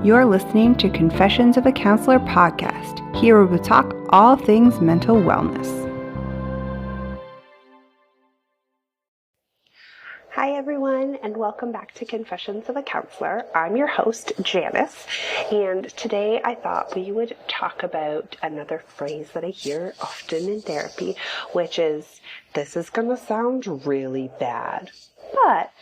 You're listening to Confessions of a Counselor podcast. Here we will talk all things mental wellness. Hi everyone, and welcome back to Confessions of a Counselor. I'm your host, Janice, and today I thought we would talk about another phrase that I hear often in therapy, which is, this is going to sound really bad, but...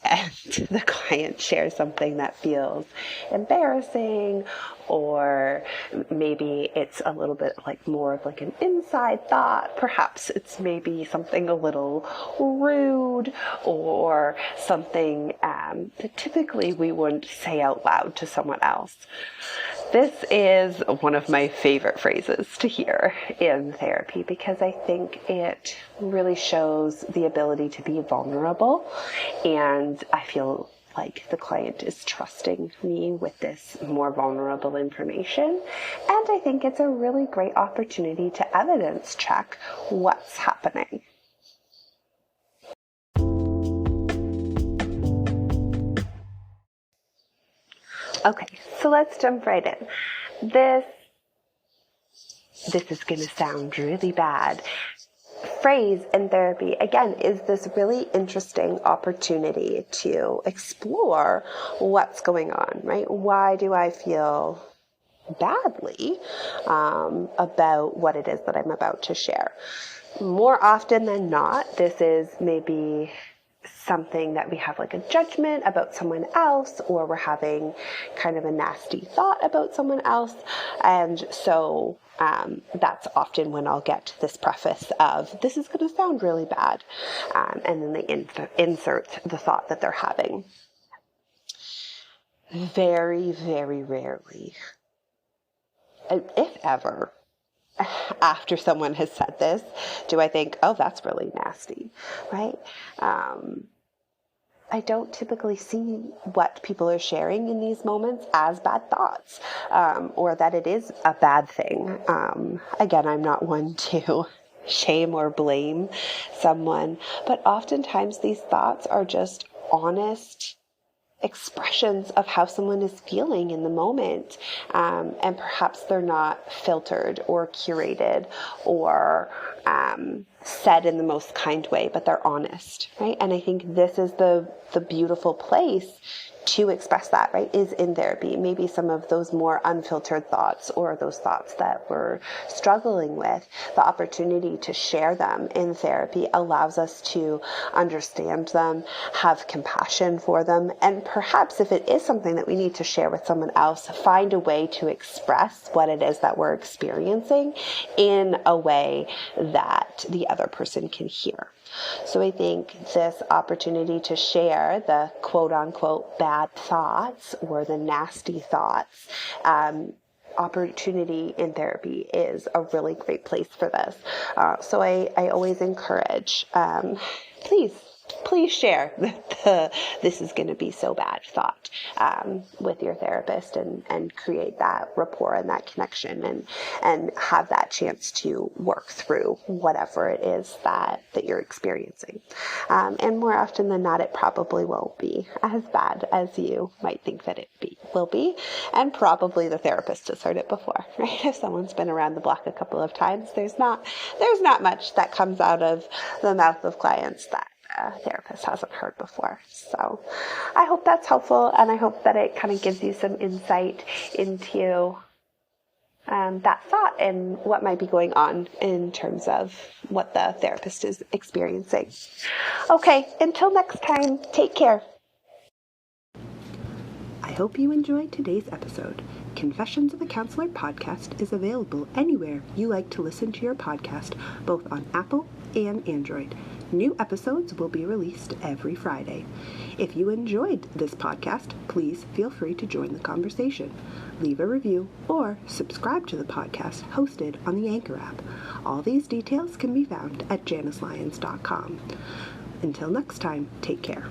and the client shares something that feels embarrassing, or maybe it's a little bit like more of like an inside thought. Perhaps it's maybe something a little rude or something that typically we wouldn't say out loud to someone else. This is one of my favorite phrases to hear in therapy because I think it really shows the ability to be vulnerable, and I feel like the client is trusting me with this more vulnerable information, and I think it's a really great opportunity to evidence check what's happening. Okay, so let's jump right in. This is going to sound really bad phrase in therapy, again, is this really interesting opportunity to explore what's going on, right? Why do I feel badly about what it is that I'm about to share? More often than not, this is maybe something that we have like a judgment about someone else, or we're having kind of a nasty thought about someone else. And so that's often when I'll get this preface of, this is going to sound really bad. And then they insert the thought that they're having. Very, very rarely, if ever, after someone has said this, do I think, oh, that's really nasty, right? I don't typically see what people are sharing in these moments as bad thoughts, or that it is a bad thing. Again, I'm not one to shame or blame someone, but oftentimes these thoughts are just honest expressions of how someone is feeling in the moment, and perhaps they're not filtered or curated or said in the most kind way, but they're honest, right? And I think this is the beautiful place to express that, right, is in therapy. Maybe some of those more unfiltered thoughts, or those thoughts that we're struggling with, the opportunity to share them in therapy allows us to understand them, have compassion for them, and perhaps if it is something that we need to share with someone else, find a way to express what it is that we're experiencing in a way that the other person can hear. So I think this opportunity to share the quote-unquote bad thoughts or the nasty thoughts opportunity in therapy is a really great place for this. So I always encourage, please share this is going to be so bad thought with your therapist, and create that rapport and that connection, and have that chance to work through whatever it is that you're experiencing. And more often than not, it probably won't be as bad as you might think that it will be. And probably the therapist has heard it before, right? If someone's been around the block a couple of times, there's not much that comes out of the mouth of clients that a therapist hasn't heard before. So I hope that's helpful, and I hope that it kind of gives you some insight into that thought and what might be going on in terms of what the therapist is experiencing. Okay, until next time, take care. I hope you enjoyed today's episode. Confessions of a Counselor podcast is available anywhere you like to listen to your podcast, both on Apple and Android. New episodes will be released every Friday. If you enjoyed this podcast, please feel free to join the conversation. Leave a review or subscribe to the podcast hosted on the Anchor app. All these details can be found at janicelyons.com. Until next time, take care.